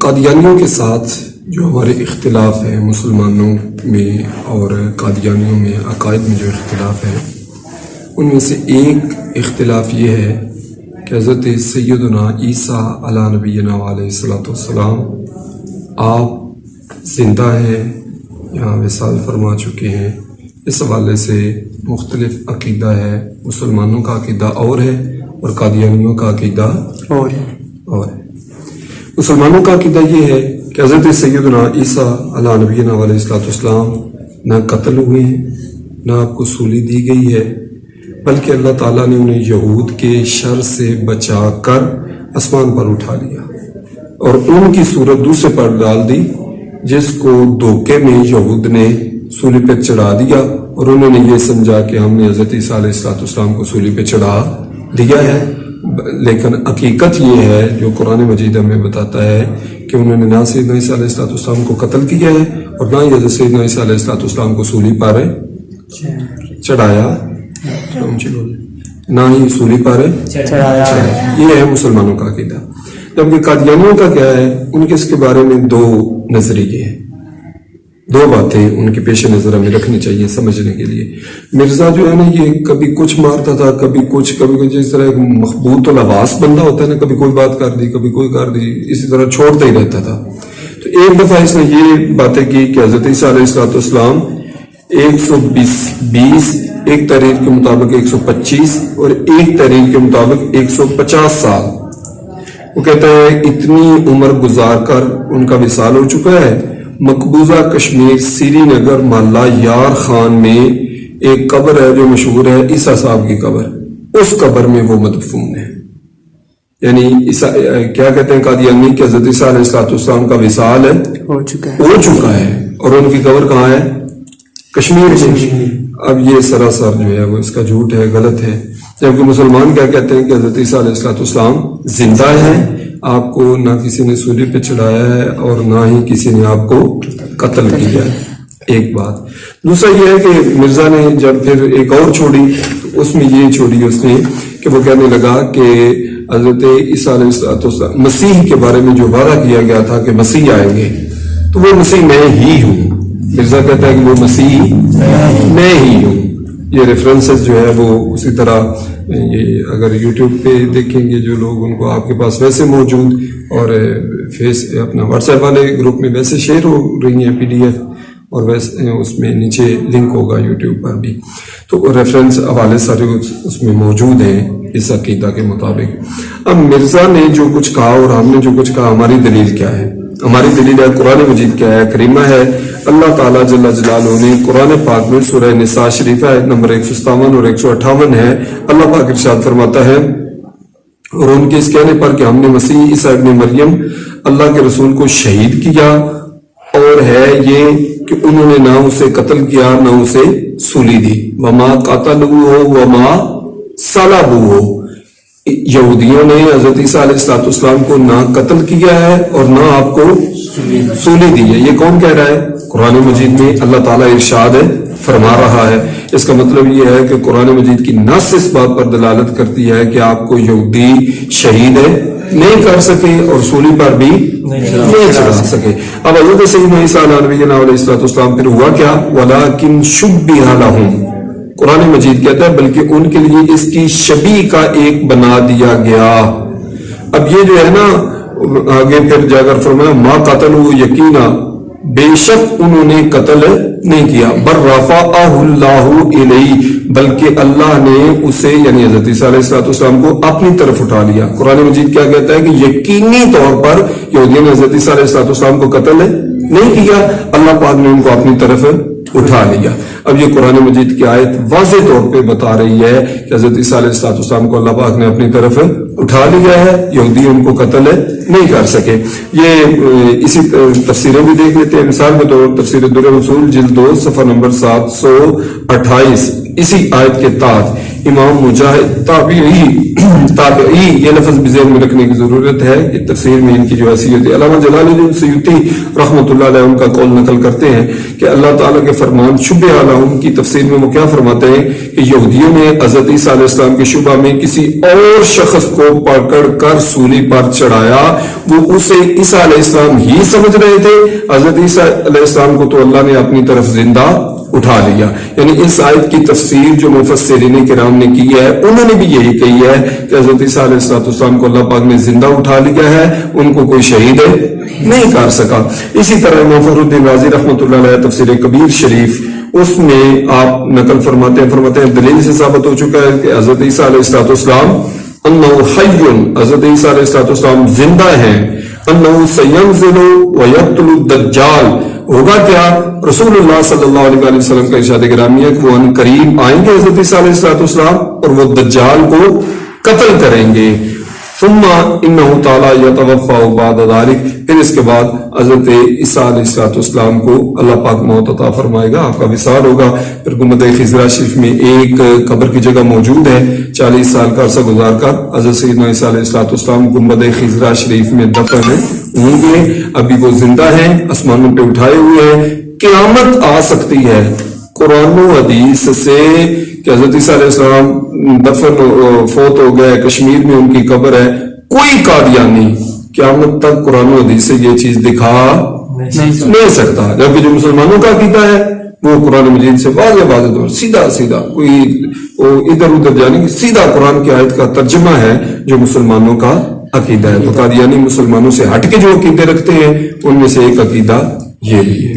قادیانیوں کے ساتھ جو ہمارے اختلاف ہیں مسلمانوں میں اور قادیانیوں میں عقائد میں جو اختلاف ہے، ان میں سے ایک اختلاف یہ ہے کہ حضرت سیدنا عیسیٰ علیہ نبینا علیہ الصلوۃ والسلام آپ زندہ ہیں یا وصال فرما چکے ہیں۔ اس حوالے سے مختلف عقیدہ ہے، مسلمانوں کا عقیدہ اور ہے اور قادیانیوں کا عقیدہ اور ہے۔ مسلمانوں کا عقیدہ یہ ہے کہ حضرت سیدنا عیسیٰ علیہ نبینا علیہ الصلوۃ والسلام نہ قتل ہوئے ہیں، نہ آپ کو سولی دی گئی ہے، بلکہ اللہ تعالیٰ نے انہیں یہود کے شر سے بچا کر آسمان پر اٹھا لیا اور ان کی صورت دوسرے پر ڈال دی، جس کو دھوکے میں یہود نے سولی پہ چڑھا دیا اور انہوں نے یہ سمجھا کہ ہم نے حضرت عیسیٰ علیہ الصلوۃ والسلام کو سولی پہ چڑھا دیا ہے، لیکن حقیقت یہ ہے جو قرآن مجید ہمیں بتاتا ہے کہ انہوں نے نہ سیدنا عیسیٰ علیہ الصلوۃ والسلام کو قتل کیا ہے اور نہ ہی حضرت سیدنا عیسیٰ علیہ الصلوۃ والسلام کو سولی پر چڑھایا، نہ ہی سولی پر چڑھایا۔ یہ ہے مسلمانوں کا عقیدہ۔ جبکہ قادیانیوں کا کیا ہے، ان کے اس کے بارے میں دو نظریے ہیں، دو باتیں ان کے پیش نظر ہمیں رکھنی چاہیے سمجھنے کے لیے۔ مرزا جو ہے نا، یہ کبھی کچھ مارتا تھا، کبھی کچھ جس طرح ایک مخبوط الحواس بندہ ہوتا ہے نا، کبھی کوئی بات کر دی کبھی کوئی کر دی، اسی طرح چھوڑتا ہی رہتا تھا۔ تو ایک دفعہ اس نے یہ باتیں کی کہ حضرت عیسیٰ علیہ الصلوۃ والسلام 120 ایک تحریر کے مطابق 125 اور ایک تحریر کے مطابق 150 سال، وہ کہتا ہے اتنی عمر گزار کر ان کا وصال ہو چکا ہے۔ مقبوضہ کشمیر سری نگر محلہ یار خان میں ایک قبر ہے جو مشہور ہے، عیسیٰ صاحب کی قبر، اس قبر میں وہ مدفون ہے۔ یعنی کیا کہتے ہیں قادیانی کہ حضرت عیسیٰ علیہ الصلوۃ والسلام کا وصال ہو چکا ہے اور ان کی قبر کہاں ہے؟ کشمیر میں۔ اب یہ سراسر جو ہے وہ اس کا جھوٹ ہے، غلط ہے۔ جبکہ مسلمان کیا کہتے ہیں کہ حضرت عیسیٰ علیہ الصلوۃ والسلام زندہ ہے، آپ کو نہ کسی نے سولی پہ چڑھایا ہے اور نہ ہی کسی نے آپ کو قتل کیا ہے، ایک بات۔ دوسرا یہ ہے کہ مرزا نے جب پھر ایک اور چھوڑی، اس میں یہ چھوڑی اس نے کہ وہ کہنے لگا کہ حضرت عیسیٰ علیہ الصلوۃ والسلام مسیح کے بارے میں جو وعدہ کیا گیا تھا کہ مسیح آئیں گے، تو وہ مسیح میں ہی ہوں۔ مرزا کہتا ہے کہ وہ مسیح میں ہی ہوں۔ یہ ریفرنسز جو ہے وہ اسی طرح یہ اگر یوٹیوب پہ دیکھیں گے جو لوگ، ان کو آپ کے پاس ویسے موجود، اور اپنا واٹس ایپ والے گروپ میں ویسے شیئر ہو رہی ہیں PDF، اور ویسے اس میں نیچے لنک ہوگا یوٹیوب پر بھی، تو ریفرنس حوالے سارے اس میں موجود ہیں اس عقیدہ کے مطابق۔ اب مرزا نے جو کچھ کہا اور ہم نے جو کچھ کہا، ہماری دلیل کیا ہے؟ ہماری دلیل ہے قرآن مجید کیا ہے، کریمہ ہے۔ اللہ تعالیٰ جل جلالہ نے قرآن پاک میں سورہ نساء شریفہ آیت نمبر 157 اور 158 ہے، اللہ پاک ارشاد فرماتا ہے، اور ان کے اس کہنے پر کہ ہم نے مسیح عیسیٰ ابن مریم اللہ کے رسول کو شہید کیا، اور ہے یہ کہ انہوں نے نہ اسے قتل کیا نہ اسے سولی دی، وما قتلوہ وما صلبوہ۔ یہودیوں نے حضرت عیسیٰ علیہ الصلوۃ والسلام کو نہ قتل کیا ہے اور نہ آپ کو سولی دی ہے۔ یہ کون کہہ رہا ہے؟ قرآن مجید میں اللہ تعالیٰ ارشاد فرما رہا ہے۔ اس کا مطلب یہ ہے کہ قرآن مجید کی نص اس بات پر دلالت کرتی ہے کہ آپ کو یہودی شہید نہیں کر سکے اور سولی پر بھی نہیں چڑھا سکے۔ اب حضرت سیدنا عیسیٰ علیہ الصلوۃ والسلام پھر ہوا کیا؟ وَلَٰكِن شُبِّهَ لَهُمْ، قرآن مجید کہتا ہے بلکہ ان کے لیے اس کی شبیہ کا ایک بنا دیا گیا۔ اب یہ جو ہے نا، آگے پھر جا کر فرمایا ما قتلوا یقینا، بے شک انہوں نے قتل نہیں کیا، بل رفعہ اللہ الیہ، بلکہ اللہ نے اسے یعنی حضرت عیسیٰ علیہ الصلوۃ والسلام کو اپنی طرف اٹھا لیا۔ قرآن مجید کیا کہتا ہے کہ یقینی طور پر یہودیوں نے حضرت عیسیٰ علیہ الصلوۃ والسلام کو قتل نہیں کیا، اللہ پاک نے ان کو اپنی طرف اٹھا لیا۔ اب یہ قرآن مجید کی آیت واضح طور پہ بتا رہی ہے کہ حضرت عیسیٰ علیہ الصلوۃ والسلام کو اللہ پاک نے اپنی طرف اٹھا لیا ہے، یہودی ان کو قتل نہیں کر سکے۔ یہ اسی تفسیریں بھی دیکھ لیتے ہیں، مثال کے طور پر تفسیر در اصول جلد 2 صفحہ نمبر 728 اسی آیت کے تحت امام مجاہد تابعی یہ لفظ بھی ذہن میں رکھنے کی ضرورت ہے کہ تفسیر میں ان کی جو حیثیت ہے. علامہ جلال الدین سیوطی رحمۃ اللہ علیہ ان کا قول نقل کرتے ہیں کہ اللہ تعالیٰ کے فرمان شبہ علیہم کی تفسیر میں وہ کیا فرماتے ہیں کہ یہودیوں نے حضرت عیسیٰ علیہ السلام کے شبہ میں کسی اور شخص کو پکڑ کر سولی پر چڑھایا، وہ اسے عیسیٰ علیہ السلام ہی سمجھ رہے تھے. حضرت عیسیٰ علیہ السلام کو تو اللہ نے اپنی طرف زندہ اٹھا لیا. یعنی اس آیت کی تفسیر جو مفسرین کرام نے کی ہے انہوں نے بھی یہی کہی ہے کہ حضرت عیسیٰ علیہ السلام کو اللہ پاک نے زندہ اٹھا لیا ہے، ان کو کوئی شہید نہیں کر سکا. اسی طرح امام فخر الدین رازی رحمۃ اللہ علیہ تفسیر کبیر شریف اس میں آپ نقل فرماتے ہیں دلیل سے ثابت ہو چکا ہے کہ حضرت عیسیٰ علیہ السلام انہ حی، حضرت عیسیٰ علیہ السلام زندہ ہیں. انہ سینزل ویقتل الدجال، ہوگا کیا؟ رسول اللہ صلی اللہ علیہ وسلم کا ارشاد گرامی ہے کہ وہ ان قریب آئیں گے حضرت عیسیٰ علیہ السلام اور وہ دجال کو قتل کریں گے. ثم انہ تعالی یتوفا بعد ذلک، پھر اس کے بعد حضرت عیسیٰ علیہ السلام کو اللہ پاک موت عطا فرمائے گا، آپ کا وصال ہوگا. پھر گنبد خضرا شریف میں ایک قبر کی جگہ موجود ہے، 40 سال کا عرصہ گزار کر حضرت سیدنا عیسیٰ علیہ السلام گنبد خضرا شریف میں دفن ہوں گے. ابھی وہ زندہ ہیں، آسمانوں پہ اٹھائے ہوئے ہیں. قیامت آ سکتی ہے قرآن و حدیث سے کہ حضرت عیسیٰ علیہ السلام دفن فوت ہو گئے، کشمیر میں ان کی قبر ہے. کوئی قادیانی قیامت تک قرآن و حدیث سے یہ چیز دکھا نہیں سکتا، جبکہ جو مسلمانوں کا عقیدہ ہے وہ قرآن مجید سے واضح طور سیدھا کوئی ادھر ادھر جانے کی سیدھا قرآن کی آیت کا ترجمہ ہے جو مسلمانوں کا عقیدہ ہے. تو قادیانی مسلمانوں سے ہٹ کے جو عقیدے رکھتے ہیں ان میں سے ایک عقیدہ یہ بھی ہے.